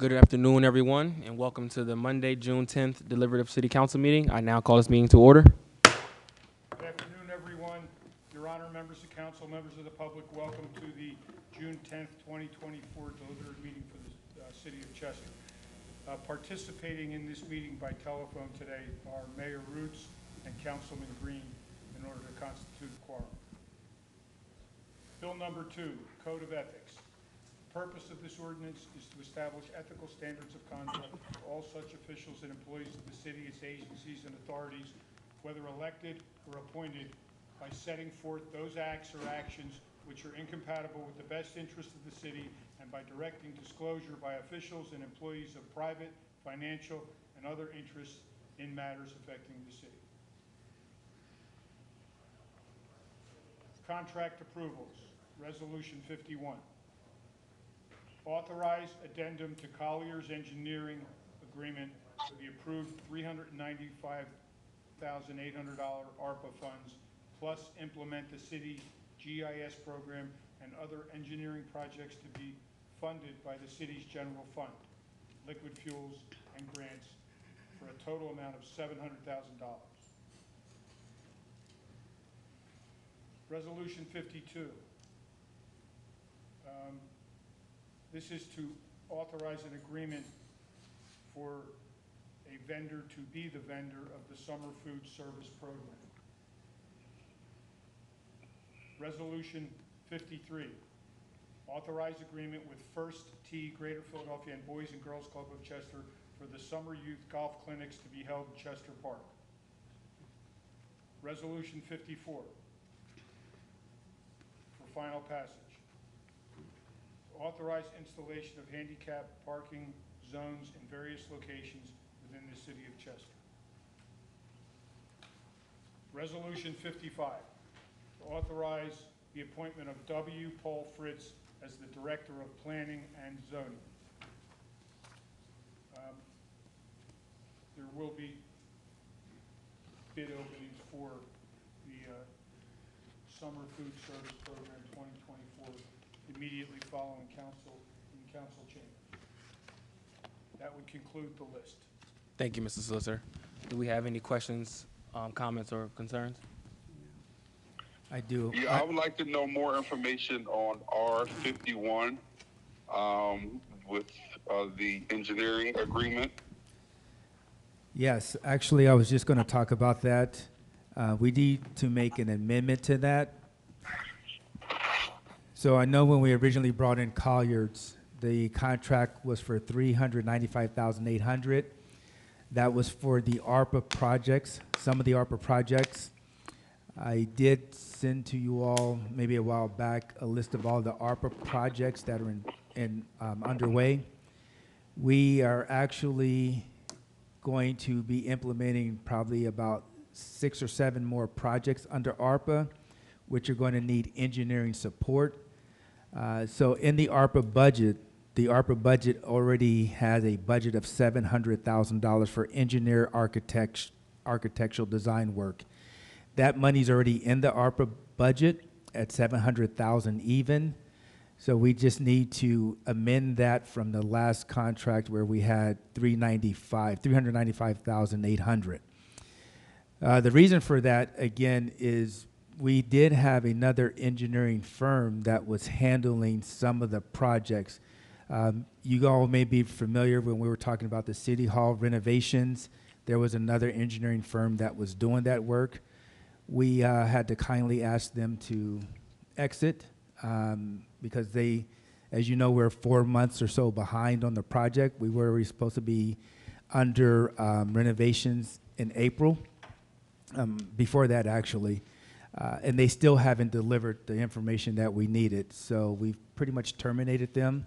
Good afternoon, everyone, and welcome to the Monday, June 10th Deliberative City Council meeting. I now call this meeting to order. Good afternoon, everyone. Your Honor, members of council, members of the public, welcome to the June 10th, 2024 deliberative meeting for the City of Chester. Participating in this meeting by telephone today are Mayor Roots and Councilman Green in order to constitute a quorum. Bill number 2, Code of Ethics. The purpose of this ordinance is to establish ethical standards of conduct for all such officials and employees of the city, its agencies, and authorities, whether elected or appointed, by setting forth those acts or actions which are incompatible with the best interest of the city and by directing disclosure by officials and employees of private, financial, and other interests in matters affecting the city. Contract approvals. Resolution 51. Authorize addendum to Collier's Engineering Agreement for the approved $395,800 ARPA funds, plus implement the city's GIS program and other engineering projects to be funded by the city's general fund, liquid fuels, and grants for a total amount of $700,000. Resolution 52. This is to authorize an agreement for a vendor to be the vendor of the summer food service program. Resolution 53. Authorize agreement with First Tee Greater Philadelphia and Boys and Girls Club of Chester for the summer youth golf clinics to be held in Chester Park. Resolution 54. For final passage. Authorize installation of handicap parking zones in various locations within the city of Chester. Resolution 55. Authorize the appointment of W. Paul Fritz as the Director of Planning and Zoning. There will be bid openings for the Summer Food Service Program 2024 immediately following council in council chambers. That would conclude the list. Thank you, Mr. Solicitor. Do we have any questions, comments, or concerns? I do. Yeah, I would like to know more information on R51 with the engineering agreement. Yes, actually, I was just going to talk about that. We need to make an amendment to that. So I know when we originally brought in Colliers, the contract was for $395,800. That was for the ARPA projects, some of the ARPA projects. I did send to you all, maybe a while back, a list of all the ARPA projects that are underway. We are actually going to be implementing probably about 6 or 7 more projects under ARPA, which are going to need engineering support. So in the ARPA budget already has a budget of $700,000 for architectural design work. That money's already in the ARPA budget at $700,000 even. So we just need to amend that from the last contract where we had $395,800. The reason for that, again, is we did have another engineering firm that was handling some of the projects. You all may be familiar when we were talking about the City Hall renovations. There was another engineering firm that was doing that work. We had to kindly ask them to exit because they, as you know, we're 4 months or so behind on the project. We were supposed to be under renovations in April, before that actually. And they still haven't delivered the information that we needed. So we've pretty much terminated them.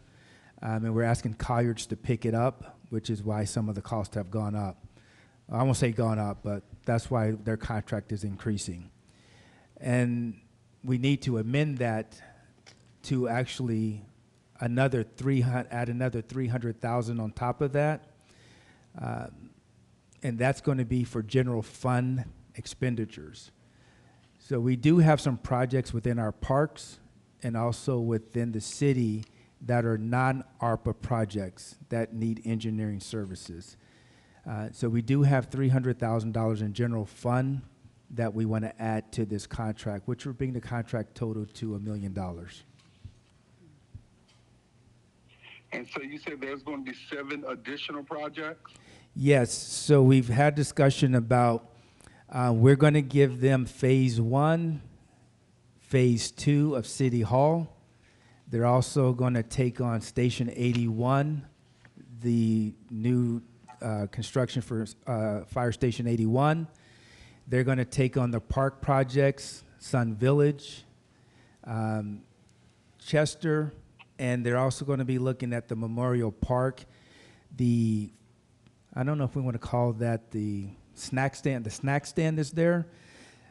And we're asking Colliers to pick it up, which is why some of the costs have gone up. I won't say gone up, but that's why their contract is increasing. And we need to amend that to actually add another $300,000 on top of that. And that's going to be for general fund expenditures. So we do have some projects within our parks and also within the city that are non-ARPA projects that need engineering services. So we do have $300,000 in general fund that we want to add to this contract, which would bring the contract total to $1 million. And so you said there's going to be 7 additional projects? Yes, so we've had discussion about, we're going to give them phase 1, phase 2 of City Hall. They're also going to take on Station 81, the new construction for Fire Station 81. They're going to take on the park projects, Sun Village, Chester, and they're also going to be looking at the Memorial Park. I don't know if we want to call that the snack stand. The snack stand is there.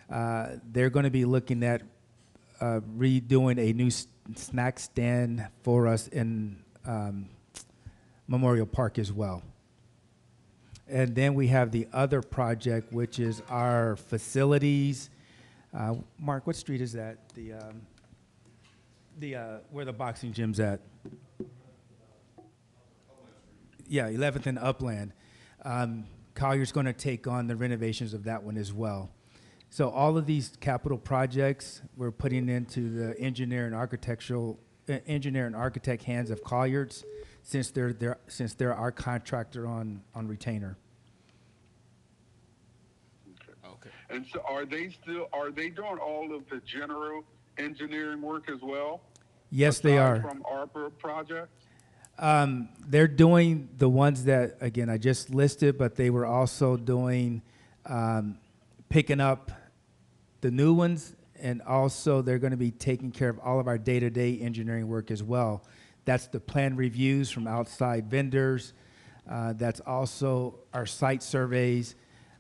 They're going to be looking at redoing a new snack stand for us in Memorial Park as well. And then we have the other project, which is our facilities. Mark, what street is that? Where the boxing gym's at? Yeah, 11th and Upland. Collier's going to take on the renovations of that one as well. So all of these capital projects we're putting into the engineer and architect hands of Collier's, since they're our contractor on retainer. Okay. And so are they doing all of the general engineering work as well? Yes, they aside are. From ARPA projects? They're doing the ones that, again, I just listed, but they were also doing, picking up the new ones, and also they're going to be taking care of all of our day-to-day engineering work as well. That's the plan reviews from outside vendors. That's also our site surveys.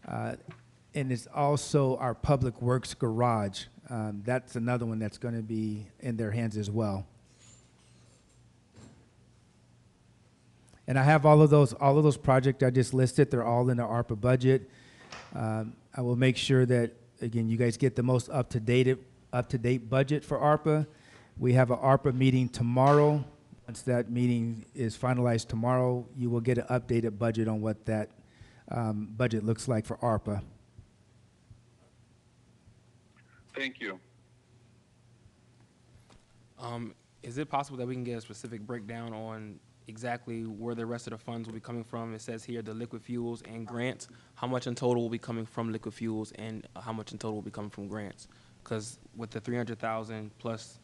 And it's also our public works garage. That's another one that's going to be in their hands as well. And I have all of those projects I just listed. They're all in the ARPA budget. I will make sure that, again, you guys get the most up-to-date budget for ARPA. We have an ARPA meeting tomorrow. Once that meeting is finalized tomorrow, you will get an updated budget on what that budget looks like for ARPA. Thank you. Is it possible that we can get a specific breakdown on exactly where the rest of the funds will be coming from? It says here the liquid fuels and grants. How much in total will be coming from liquid fuels, and how much in total will be coming from grants? Because with the 300,000 plus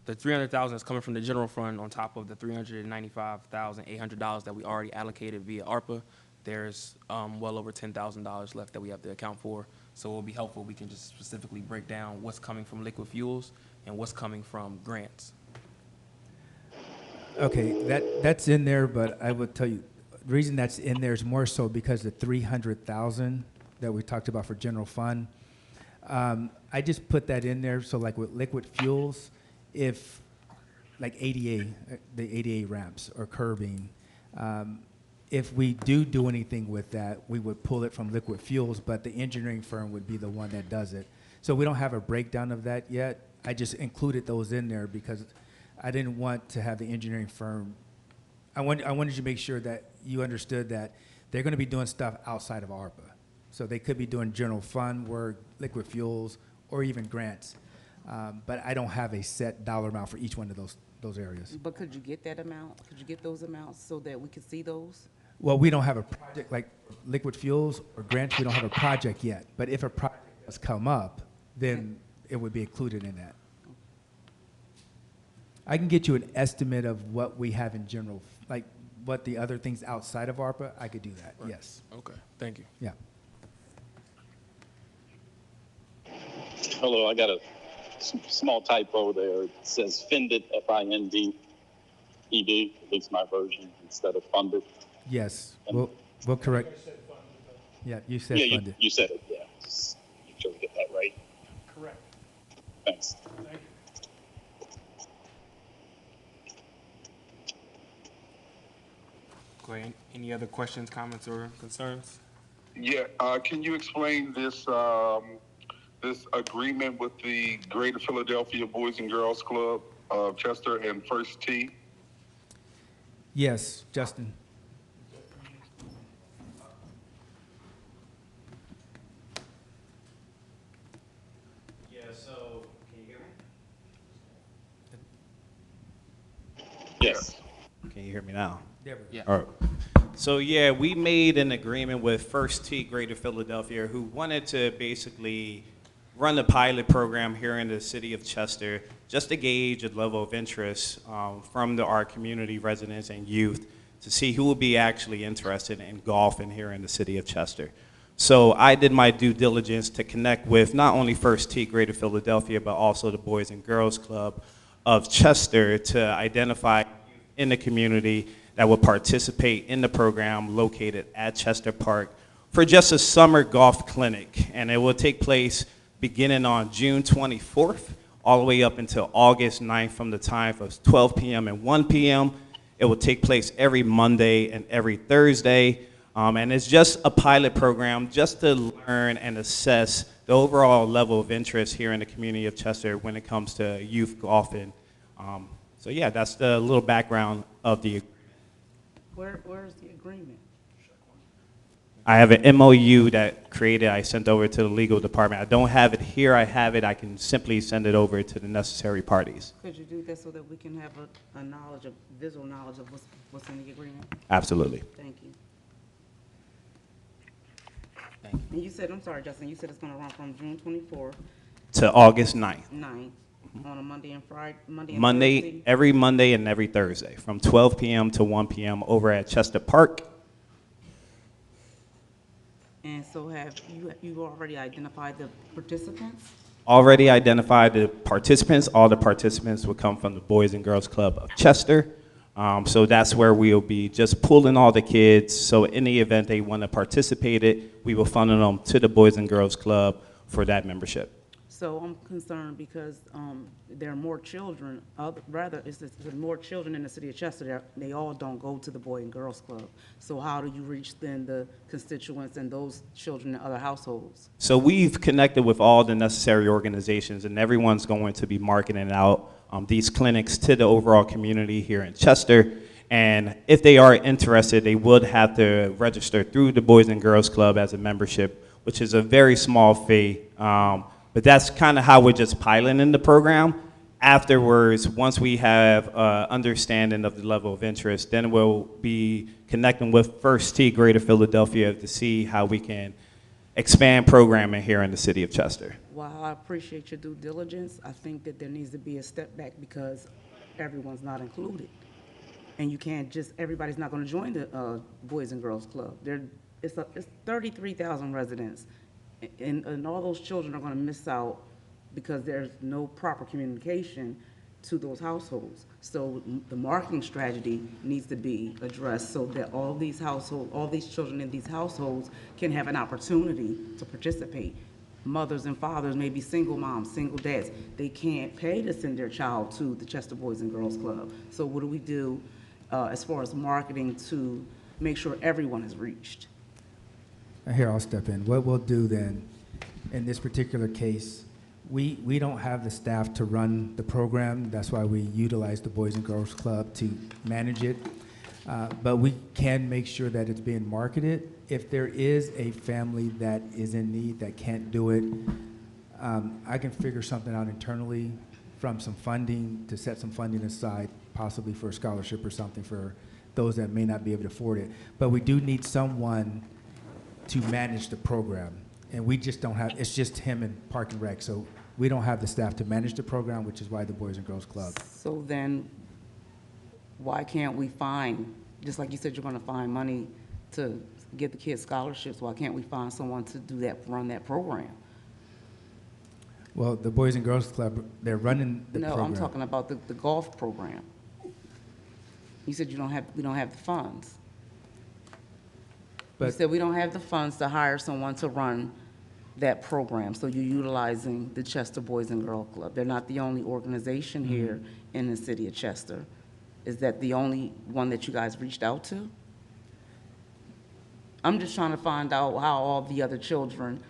the 300,000 is coming from the general fund on top of the $395,800 that we already allocated via ARPA. There's well over $10,000 left that we have to account for. So it will be helpful if we can just specifically break down what's coming from liquid fuels and what's coming from grants. Okay, that's in there, but I would tell you, the reason that's in there is more so because the 300,000 that we talked about for general fund, I just put that in there, so like with liquid fuels, if, like ADA, the ADA ramps or curbing, if we do anything with that, we would pull it from liquid fuels, but the engineering firm would be the one that does it. So we don't have a breakdown of that yet. I just included those in there because I didn't want to have the engineering firm. I wanted to make sure that you understood that they're going to be doing stuff outside of ARPA. So they could be doing general fund work, liquid fuels, or even grants. But I don't have a set dollar amount for each one of those areas. But could you get that amount? Could you get those amounts so that we could see those? Well, we don't have a project like liquid fuels or grants. We don't have a project yet. But if a project has come up, then it would be included in that. I can get you an estimate of what we have in general, like what the other things outside of ARPA. I could do that. Right. Yes. Okay. Thank you. Yeah. Hello, I got a small typo there. It says FINDED, FINDED, at least my version, instead of funded. Yes. We'll correct. Yeah, you said yeah, funded. You said it, yeah. Just make sure we get that right. Correct. Thanks. Thank you. Great. Any other questions, comments, or concerns? Yeah, can you explain this this agreement with the Greater Philadelphia Boys and Girls Club of Chester and First Tee? Yes, Justin. Yeah, so, can you hear me? Yes. Can you hear me now? There we go. Yeah. All right. So yeah, we made an agreement with First Tee Greater Philadelphia, who wanted to basically run the pilot program here in the city of Chester, just to gauge a level of interest from our community residents and youth to see who would be actually interested in golfing here in the city of Chester. So I did my due diligence to connect with not only First Tee Greater Philadelphia, but also the Boys and Girls Club of Chester to identify in the community that will participate in the program located at Chester Park for just a summer golf clinic. And it will take place beginning on June 24th all the way up until August 9th from the time of 12 p.m. and 1 p.m. It will take place every Monday and every Thursday. And it's just a pilot program just to learn and assess the overall level of interest here in the community of Chester when it comes to youth golfing. So yeah, that's the little background of the. Where's the agreement? I have an MOU that I sent over to the legal department. I don't have it here, I have it, I can simply send it over to the necessary parties. Could you do that so that we can have a knowledge, a visual knowledge of what's in the agreement? Absolutely. Thank you. Thank you. And you said, I'm sorry, Justin, you said it's gonna run from June 24th, To August 9th. 9th, on a Monday and Friday, Monday and Monday, Thursday? every Monday and every Thursday, from 12 p.m. to 1 p.m. over at Chester Park. And so have you already identified the participants? Already identified the participants. All the participants will come from the Boys and Girls Club of Chester. So that's where we'll be just pulling all the kids. So in the event they want to participate, we will funnel them to the Boys and Girls Club for that membership. So I'm concerned because there are more children, there's more children in the city of Chester. They all don't go to the Boy and Girls Club. So how do you reach then the constituents and those children in other households? So we've connected with all the necessary organizations, and everyone's going to be marketing out these clinics to the overall community here in Chester. And if they are interested, they would have to register through the Boys and Girls Club as a membership, which is a very small fee. But that's kind of how we're just piloting the program. Afterwards, once we have understanding of the level of interest, then we'll be connecting with First Tee Greater Philadelphia to see how we can expand programming here in the city of Chester. While I appreciate your due diligence, I think that there needs to be a step back because everyone's not included. And you can't just, everybody's not gonna join the Boys and Girls Club. It's 33,000 residents. And all those children are gonna miss out because there's no proper communication to those households. So the marketing strategy needs to be addressed so that all these children in these households can have an opportunity to participate. Mothers and fathers, maybe single moms, single dads, they can't pay to send their child to the Chester Boys and Girls Club. So what do we do as far as marketing to make sure everyone is reached? Here, I'll step in. What we'll do then, in this particular case, we don't have the staff to run the program. That's why we utilize the Boys and Girls Club to manage it. But we can make sure that it's being marketed. If there is a family that is in need that can't do it, I can figure something out internally from some funding to set some funding aside, possibly for a scholarship or something for those that may not be able to afford it. But we do need someone to manage the program. And we just don't have, it's just him and Park and Rec. So we don't have the staff to manage the program, which is why the Boys and Girls Club. So then, why can't we find, just like you said, you're gonna find money to get the kids scholarships, why can't we find someone to do that, run that program? Well, the Boys and Girls Club, they're running the program. No, I'm talking about the golf program. You said we don't have the funds. You But said we don't have the funds to hire someone to run that program, so you're utilizing the Chester Boys and Girl Club. They're not the only organization here in the city of Chester. Is that the only one that you guys reached out to? I'm just trying to find out how all the other children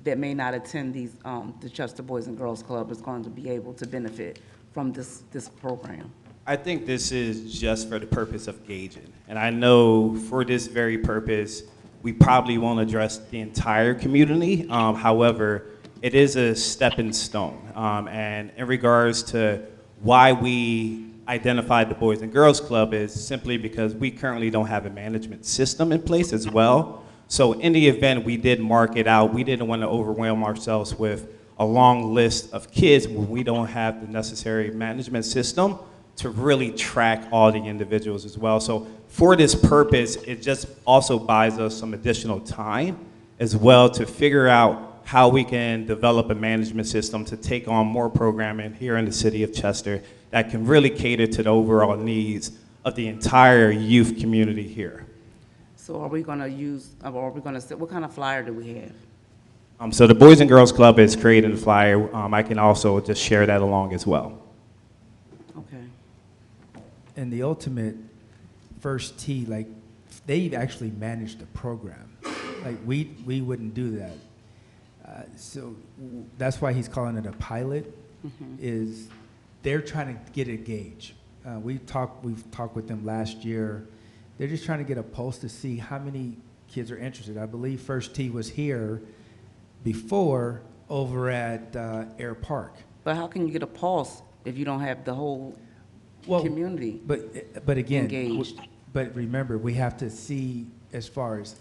that may not attend these, the Chester Boys and Girls Club is going to be able to benefit from this program. I think this is just for the purpose of gauging. And I know for this very purpose, we probably won't address the entire community. However, it is a stepping stone. And in regards to why we identified the Boys and Girls Club is simply because we currently don't have a management system in place as well. So in the event we did mark it out, we didn't want to overwhelm ourselves with a long list of kids when we don't have the necessary management system to really track all the individuals as well. So for this purpose, it just also buys us some additional time as well to figure out how we can develop a management system to take on more programming here in the city of Chester that can really cater to the overall needs of the entire youth community here. So are we gonna use, or are we gonna, what kind of flyer do we have? So the Boys and Girls Club is creating the flyer. I can also just share that along as well. Okay. And the ultimate first tee, like, they've actually managed the program. Like, we wouldn't do that. So that's why he's calling it a pilot, is they're trying to get a gauge. We've talked with them last year. They're just trying to get a pulse to see how many kids are interested. I believe First Tee was here before over at Air Park. But how can you get a pulse if you don't have the whole community But again, engaged? but remember, we have to see as far as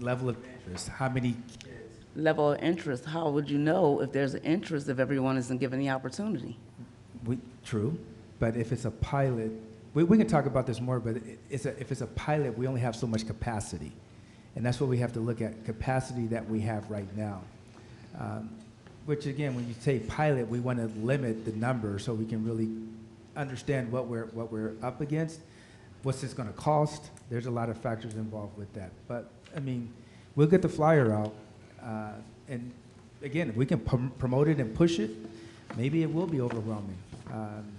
level of interest, how many kids. Level of interest, how would you know if there's an interest if everyone isn't given the opportunity? True, but if it's a pilot, we can talk about this more, but if it's a pilot, we only have so much capacity. And that's what we have to look at, capacity that we have right now. Which again, when you say pilot, we want to limit the number so we can really understand what we're up against, what's this going to cost. There's a lot of factors involved with that. But I mean, we'll get the flyer out. And again, if we can promote it and push it, maybe it will be overwhelming,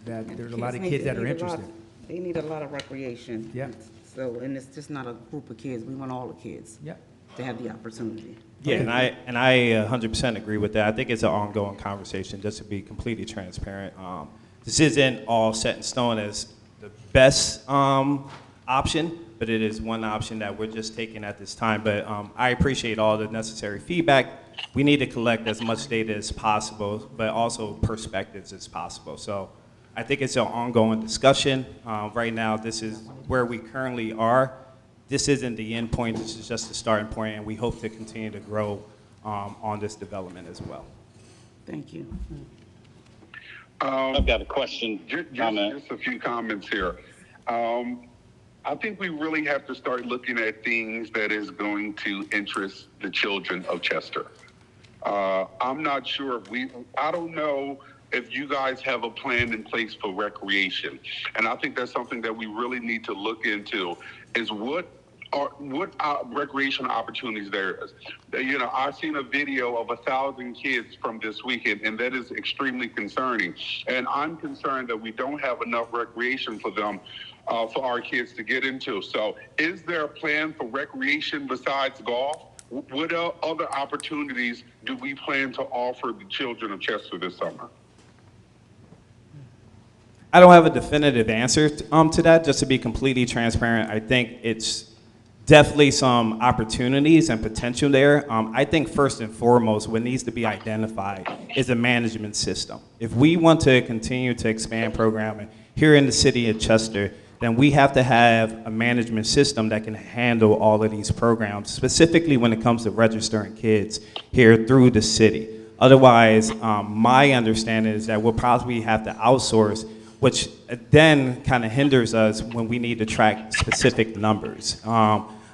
that there's a lot of kids that are interested. They need a lot of recreation. Yeah. So, and it's just not a group of kids, we want all the kids Yeah. to have the opportunity. Yeah, and I 100% agree with that. I think it's an ongoing conversation, just to be completely transparent. This isn't all set in stone as the best option, but it is one option that we're just taking at this time. But I appreciate all the necessary feedback. We need to collect as much data as possible, but also perspectives as possible. So I think it's an ongoing discussion. Right now, this is where we currently are. This isn't the end point, this is just the starting point, and we hope to continue to grow on this development as well. Thank you. I've got a question. Just a few comments here. I think we really have to start looking at things that is going to interest the children of Chester. I'm not sure if I don't know if you guys have a plan in place for recreation. And I think that's something that we really need to look into, is what recreation opportunities there is. You know, I've seen a video of 1,000 kids from this weekend, and that is extremely concerning. And I'm concerned that we don't have enough recreation for them, for our kids to get into. So is there a plan for recreation besides golf? What other opportunities do we plan to offer the children of Chester this summer? I don't have a definitive answer to that, just to be completely transparent. I think it's definitely some opportunities and potential there. I think first and foremost, what needs to be identified is a management system. If we want to continue to expand programming here in the city of Chester, then we have to have a management system that can handle all of these programs, specifically when it comes to registering kids here through the city. Otherwise, my understanding is that we'll probably have to outsource, which then kind of hinders us when we need to track specific numbers.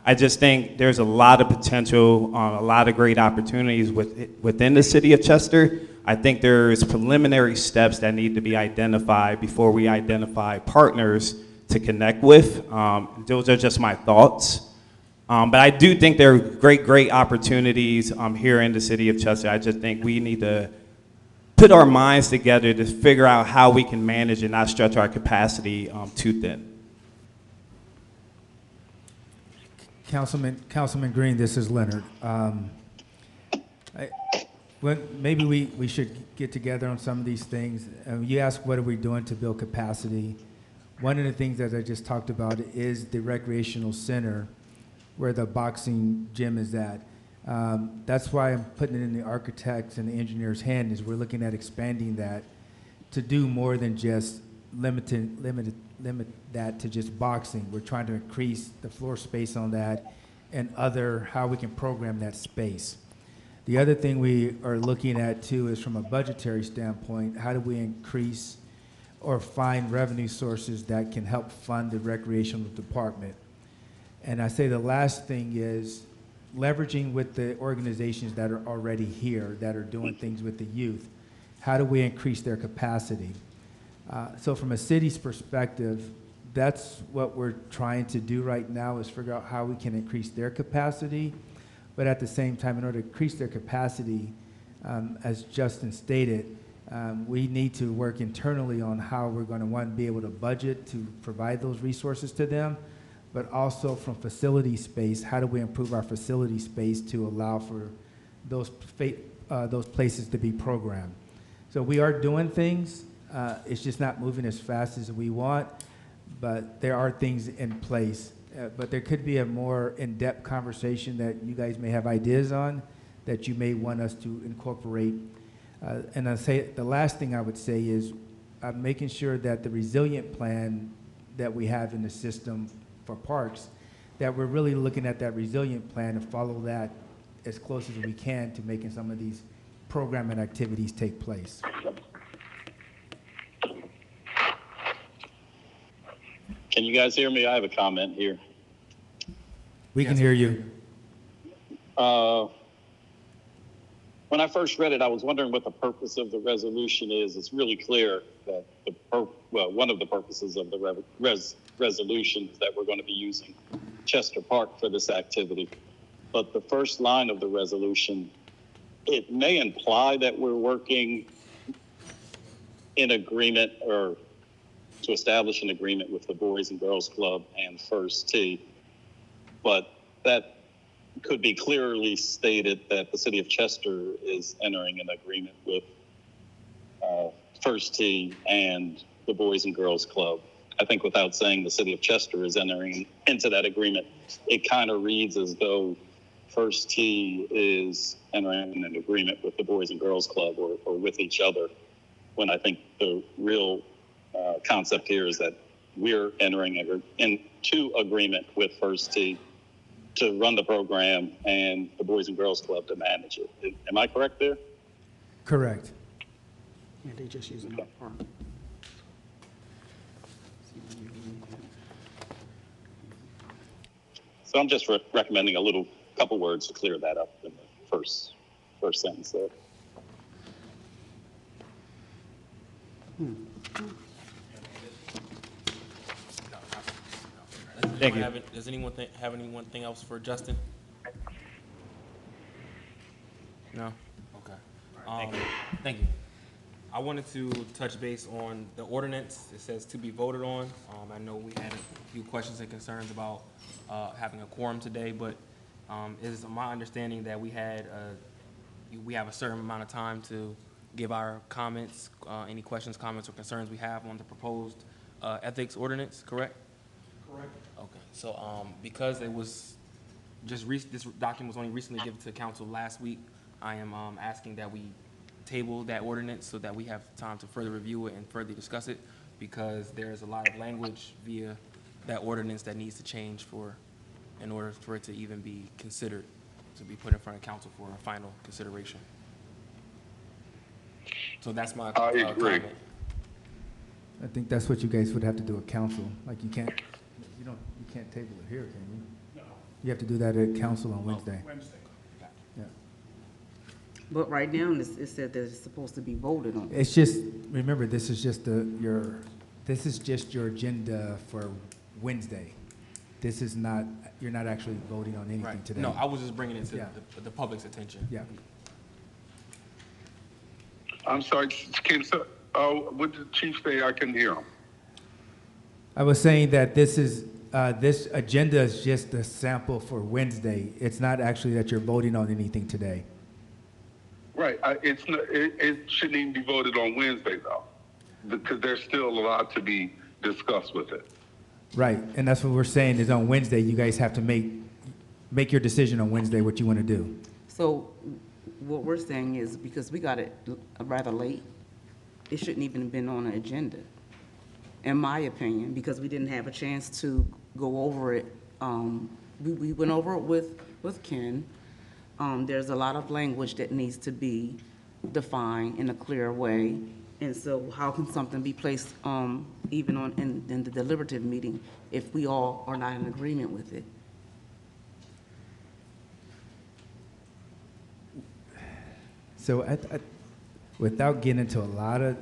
I just think there's a lot of potential, a lot of great opportunities within the city of Chester. I think there's preliminary steps that need to be identified before we identify partners to connect with. Those are just my thoughts. But I do think there are great opportunities here in the city of Chester. I just think we need to put our minds together to figure out how we can manage and not stretch our capacity too thin. Councilman Green, this is Leonard. Maybe we should get together on some of these things. You asked what are we doing to build capacity. One of the things that I just talked about is the recreational center where the boxing gym is at. That's why I'm putting it in the architect's and the engineer's hand, is we're looking at expanding that to do more than just limit that to just boxing. We're trying to increase the floor space on that and how we can program that space. The other thing we are looking at too is from a budgetary standpoint, how do we increase or find revenue sources that can help fund the recreational department? And I say the last thing is leveraging with the organizations that are already here, that are doing things with the youth. How do we increase their capacity? So from a city's perspective, that's what we're trying to do right now, is figure out how we can increase their capacity. But at the same time, in order to increase their capacity, as Justin stated, we need to work internally on how we're going to, one, be able to budget to provide those resources to them, but also from facility space, how do we improve our facility space to allow for those places to be programmed? So we are doing things. It's just not moving as fast as we want, but there are things in place. But there could be a more in-depth conversation that you guys may have ideas on that you may want us to incorporate. And I say the last thing I would say is making sure that the resilient plan that we have in the system for parks, that we're really looking at that resilient plan and follow that as close as we can to making some of these programming activities take place. Can you guys hear me? I have a comment here. We can hear you. When I first read it, I was wondering what the purpose of the resolution is. It's really clear that one of the purposes of the resolution is that we're going to be using Chester Park for this activity. But the first line of the resolution, it may imply that we're working in agreement or to establish an agreement with the Boys and Girls Club and First Tee. But that could be clearly stated that the city of Chester is entering an agreement with First Tee and the Boys and Girls Club. I think without saying the city of Chester is entering into that agreement, it kind of reads as though First Tee is entering an agreement with the Boys and Girls Club or with each other, when I think the real concept here is that we're entering into agreement with First Tee to run the program and the Boys and Girls Club to manage it. Am I correct there? Correct. Yeah, they just using our park. So I'm just recommending a couple words to clear that up in the first sentence there. Thank you. Does anyone have anything else for Justin? No? Okay. Thank you. I wanted to touch base on the ordinance. It says to be voted on. I know we had a few questions and concerns about having a quorum today, but it is my understanding that we have a certain amount of time to give our comments, any questions, comments, or concerns we have on the proposed ethics ordinance, correct? Correct. Okay, so because it was just this document was only recently given to council last week, I am asking that we table that ordinance so that we have time to further review it and further discuss it, because there's a lot of language via that ordinance that needs to change in order for it to even be considered, to be put in front of council for a final consideration. So that's my I agree. comment. I think that's what you guys would have to do at council. Like you can't table it here, can you? No, You have to do that at council on Wednesday. Wednesday. Yeah. But right now, it said that it's supposed to be voted on. It's just, remember, this is just your agenda for Wednesday. This is not, you're not actually voting on anything Right. today. No, I was just bringing it to Yeah. the public's attention. Yeah. I'm sorry, what did the chief say? I couldn't hear him. I was saying that this agenda is just a sample for Wednesday. It's not actually that you're voting on anything today. Right, it shouldn't even be voted on Wednesday though, because there's still a lot to be discuss with it. Right, and that's what we're saying is on Wednesday, you guys have to make your decision on Wednesday, what you want to do. So what we're saying is, because we got it rather late, it shouldn't even have been on the agenda, in my opinion, because we didn't have a chance to go over it. We went over it with Ken. There's a lot of language that needs to be defined in a clear way. And so how can something be placed, even in the deliberative meeting if we all are not in agreement with it? So without getting into a lot of,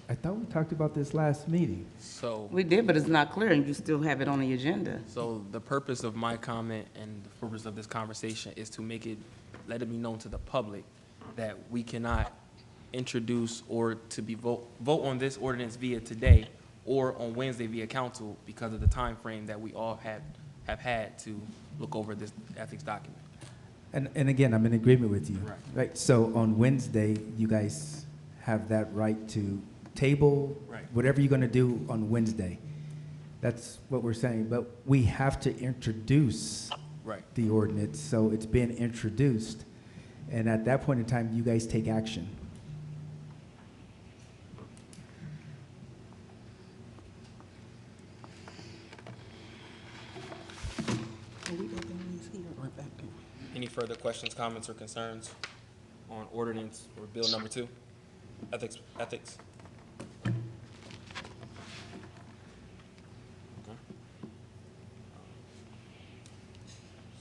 I thought we talked about this last meeting. So, We did, but it's not clear, and you still have it on the agenda. so the purpose of my comment and the purpose of this conversation is to let it be known to the public that we cannot introduce or to be vote on this ordinance via today or on Wednesday via council because of the time frame that we all have had to look over this ethics document. And again, I'm in agreement with you. Right. Right, so on Wednesday, you guys have that right to table Right. whatever you're gonna do on Wednesday. That's what we're saying, but we have to introduce Right. the ordinance, so it's been introduced. And at that point in time, you guys take action. Any further questions, comments, or concerns on ordinance or bill number 2? Ethics. Okay.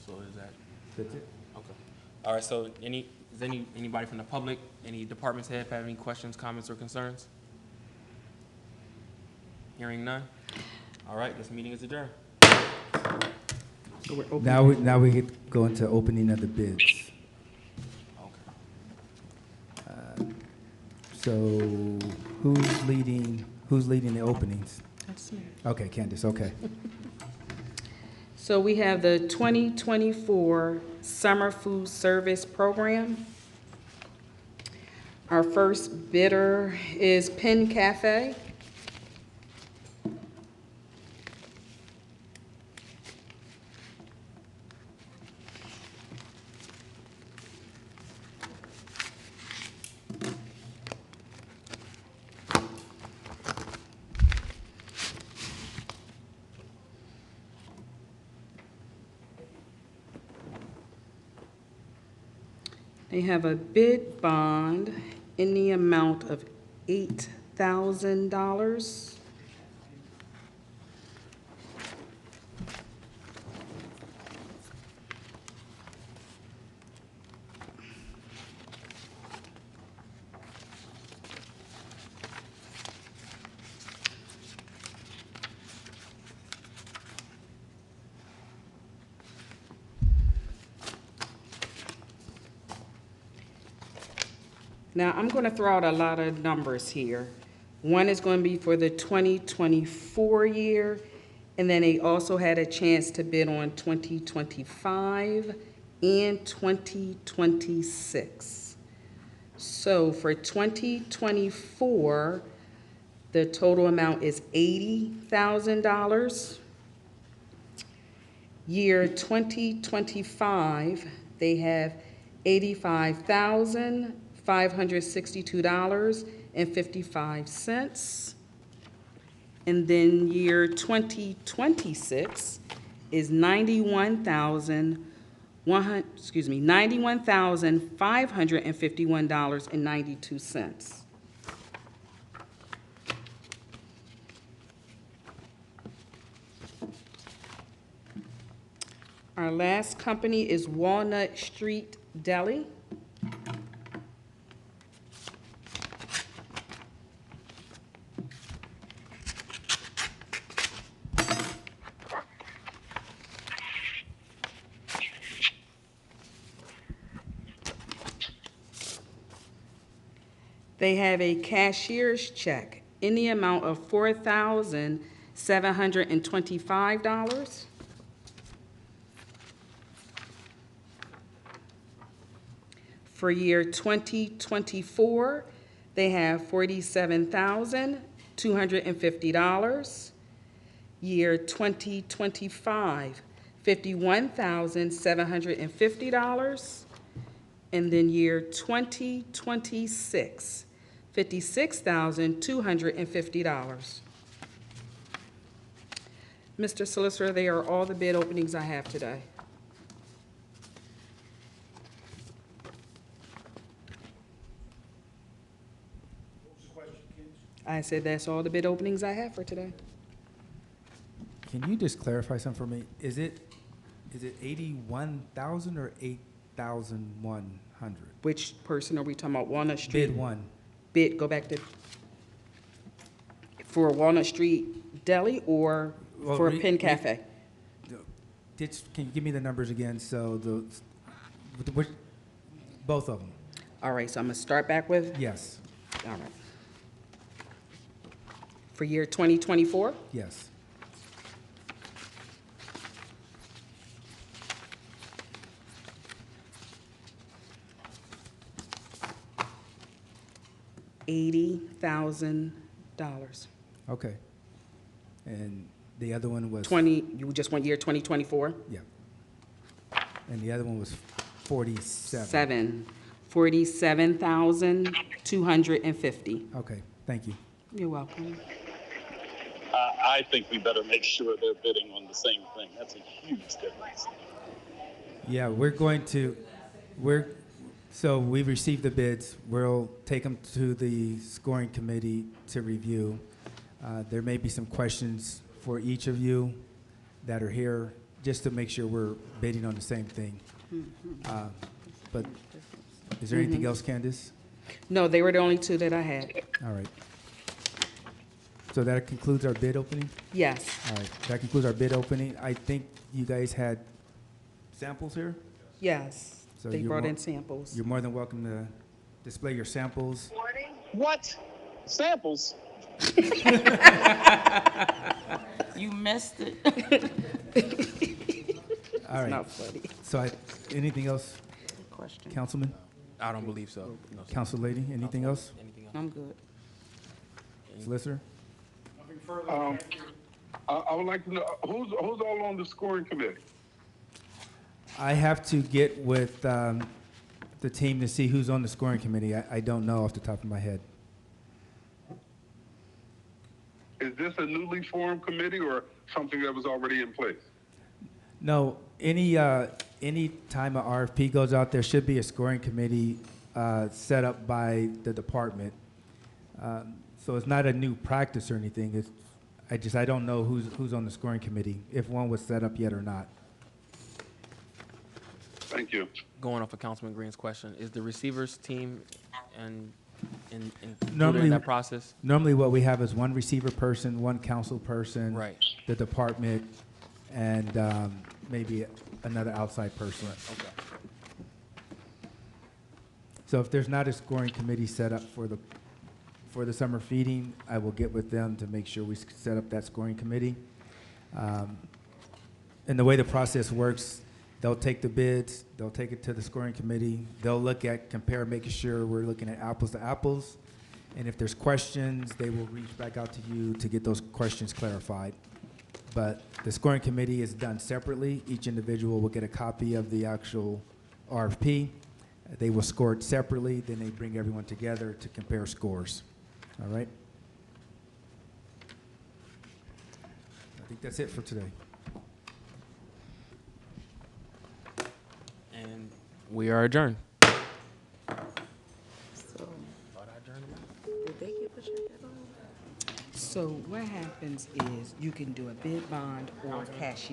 So is that, That's it? okay. All right, so anybody from the public, any departments head have any questions, comments, or concerns? Hearing none? All right, this meeting is adjourned. Now we get go into opening of the bids. Okay. So who's leading the openings? That's me. Okay, Candace, okay. So we have the 2024 Summer Food Service Program. Our first bidder is Penn Cafe. They have a bid bond in the amount of $8,000. Now, I'm going to throw out a lot of numbers here. One is going to be for the 2024 year, and then they also had a chance to bid on 2025 and 2026. So for 2024, the total amount is $80,000. Year 2025, they have $85,562.55. And then year 2026 is $91,551.92. Our last company is Walnut Street Deli. They have a cashier's check in the amount of $4,725. For year 2024, they have $47,250. Year 2025, $51,750. And then year 2026, $56,250. Mr. Solicitor, they are all the bid openings I have today. What was the question, kids? I said that's all the bid openings I have for today. Can you just clarify something for me? Is it 81,000 or 8,100? Which person are we talking about? Walnut Street? Bid one. Bid, go back to, for Walnut Street Deli or Well, for re- Penn re- Cafe? Can you give me the numbers again? So both of them. All right, so I'm gonna start back with, Yes, all right. For year 2024, yes. $80,000. Okay. And the other one was? 20, you just want year 2024? Yeah. And the other one was 47. $47,250. Okay, thank you. You're welcome. I think we better make sure they're bidding on the same thing. That's a huge difference. Yeah, so we've received the bids. We'll take them to the scoring committee to review. There may be some questions for each of you that are here, just to make sure we're bidding on the same thing. But is there anything else, Candace? No, they were the only two that I had. All right. So that concludes our bid opening? Yes. All right, that concludes our bid opening. I think you guys had samples here? Yes, So they you're brought more- in samples. You're more than welcome to display your samples. What? Samples? You missed it. All right. Not funny. So anything else, Question. Councilman, I don't believe so. No, sir. Council Lady, anything else? Anything else? I'm good. Solicitor? Nothing further, thank you. I would like to know, who's all on the scoring committee? I have to get with the team to see who's on the scoring committee. I don't know off the top of my head. Is this a newly formed committee or something that was already in place? No, any time a RFP goes out, there should be a scoring committee set up by the department. So it's not a new practice or anything. I don't know who's on the scoring committee, if one was set up yet or not. Thank you. Going off of Councilman Green's question, is the receivers team included Normally- in that process? Normally, what we have is one receiver person, one council person, Right. the department, and maybe another outside person. Okay. So if there's not a scoring committee set up for the summer feeding, I will get with them to make sure we set up that scoring committee. And the way the process works, they'll take the bids, they'll take it to the scoring committee, they'll compare, making sure we're looking at apples to apples. And if there's questions, they will reach back out to you to get those questions clarified. But the scoring committee is done separately. Each individual will get a copy of the actual RFP. They will score it separately, then they bring everyone together to compare scores. All right? I think that's it for today. And we are adjourned. So, did they get the check at all? So what happens is you can do a bid bond or cash